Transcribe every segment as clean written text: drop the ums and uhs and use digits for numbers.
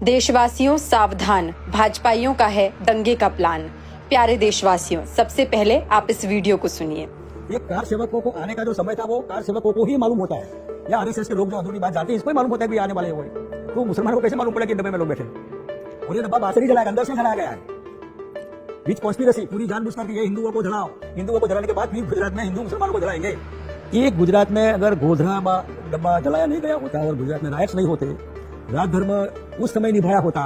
देशवासियों सावधान, भाजपाइयों का है दंगे का प्लान। प्यारे देशवासियों, सबसे पहले आप इस वीडियो को सुनिए। ये कार सेवकों को आने का जो समय था वो कार सेवकों को ही मालूम होता है, या आरएसएस के लोग जो अधूरी बात जानते हैं इसको ही मालूम होता है कि आने वाले हैं वो। तो मुसलमानों को कैसे मालूम पड़ा कि डब्बे में लोग बैठे? और ये डब्बा बाहर से नहीं जलाया, अंदर से जलाया गया है। बीच कॉन्स्पिरेसी, पूरी जानबूझकर कि ये हिंदुओं को जलाओ, हिंदुओं को जलाने के बाद फिर गुजरात में हिंदू मुसलमानों को जलाएंगे। ये गुजरात में अगर गोधरा डब्बा जलाया नहीं गया होता और गुजरात में राइट्स नहीं होते, राज धर्म उस समय निभाया होता,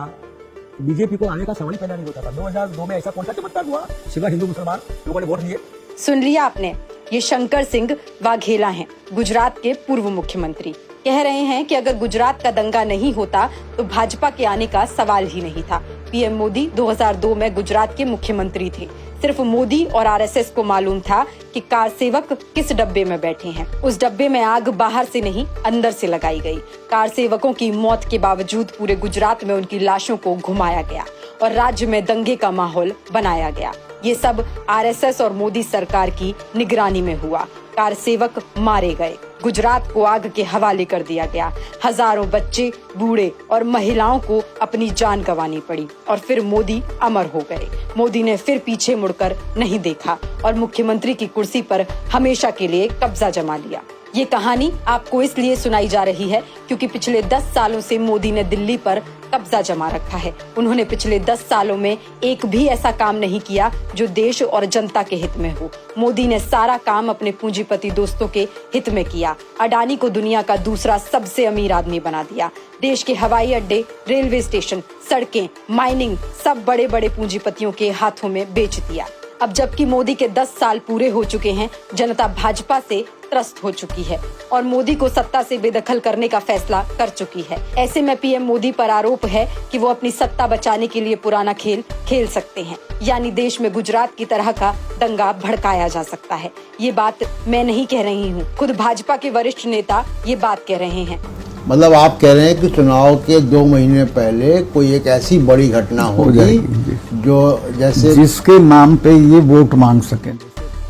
बीजेपी को आने का सवाल ही पैदा नहीं होता था। 2002 में ऐसा कौन सा चमत्कार हुआ सिवा हिंदू मुसलमान लोगों ने वोट दिए? सुन लिया आपने, ये शंकर सिंह वाघेला हैं, गुजरात के पूर्व मुख्यमंत्री। कह रहे हैं कि अगर गुजरात का दंगा नहीं होता तो भाजपा के आने का सवाल ही नहीं था। पीएम मोदी 2002 में गुजरात के मुख्यमंत्री थे। सिर्फ मोदी और आरएसएस को मालूम था कि कार सेवक किस डब्बे में बैठे हैं। उस डब्बे में आग बाहर से नहीं, अंदर से लगाई गई। कार सेवकों की मौत के बावजूद पूरे गुजरात में उनकी लाशों को घुमाया गया और राज्य में दंगे का माहौल बनाया गया। ये सब आरएसएस और मोदी सरकार की निगरानी में हुआ। कार सेवक मारे गए, गुजरात को आग के हवाले कर दिया गया। हजारों बच्चे, बूढ़े और महिलाओं को अपनी जान गंवानी पड़ी और फिर मोदी अमर हो गए। मोदी ने फिर पीछे मुड़कर नहीं देखा और मुख्यमंत्री की कुर्सी पर हमेशा के लिए कब्जा जमा लिया। ये कहानी आपको इसलिए सुनाई जा रही है क्योंकि पिछले 10 सालों से मोदी ने दिल्ली पर कब्जा जमा रखा है। उन्होंने पिछले 10 सालों में एक भी ऐसा काम नहीं किया जो देश और जनता के हित में हो। मोदी ने सारा काम अपने पूंजीपति दोस्तों के हित में किया। अडानी को दुनिया का दूसरा सबसे अमीर आदमी बना दिया। देश के हवाई अड्डे, रेलवे स्टेशन, सड़कें, माइनिंग सब बड़े बड़े पूंजीपतियों के हाथों में बेच दिया। अब जबकि मोदी के 10 साल पूरे हो चुके हैं, जनता भाजपा से त्रस्त हो चुकी है और मोदी को सत्ता से बेदखल करने का फैसला कर चुकी है। ऐसे में पीएम मोदी पर आरोप है कि वो अपनी सत्ता बचाने के लिए पुराना खेल खेल सकते हैं, यानी देश में गुजरात की तरह का दंगा भड़काया जा सकता है। ये बात मैं नहीं कह रही हूँ, खुद भाजपा के वरिष्ठ नेता ये बात कह रहे हैं। मतलब आप कह रहे हैं कि चुनाव के 2 महीने पहले कोई एक ऐसी बड़ी घटना होगी जो जैसे जिसके नाम पे ये वोट मांग सकें।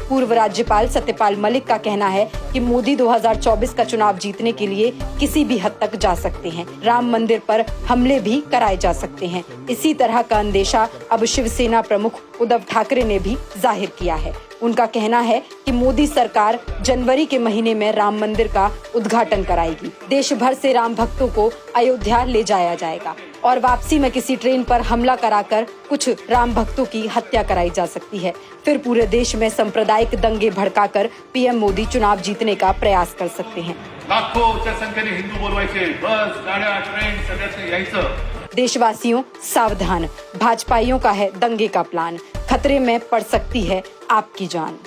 पूर्व राज्यपाल सत्यपाल मलिक का कहना है कि मोदी 2024 का चुनाव जीतने के लिए किसी भी हद तक जा सकते हैं। राम मंदिर पर हमले भी कराए जा सकते हैं। इसी तरह का अंदेशा अब शिवसेना प्रमुख उद्धव ठाकरे ने भी जाहिर किया है। उनका कहना है कि मोदी सरकार जनवरी के महीने में राम मंदिर का उद्घाटन कराएगी। देश भर से राम भक्तों को अयोध्या ले जाया जाएगा और वापसी में किसी ट्रेन पर हमला कराकर कुछ राम भक्तों की हत्या कराई जा सकती है। फिर पूरे देश में सांप्रदायिक दंगे भड़काकर पीएम मोदी चुनाव जीतने का प्रयास कर सकते हैं। लाखोंच्या संख्येने हिंदू बोलवायचे, बस, गाड्या, ट्रेन सगळ्यांनी यायचं। देशवासियों सावधान, भाजपाइयों का है दंगे का प्लान। खतरे में पड़ सकती है आपकी जान।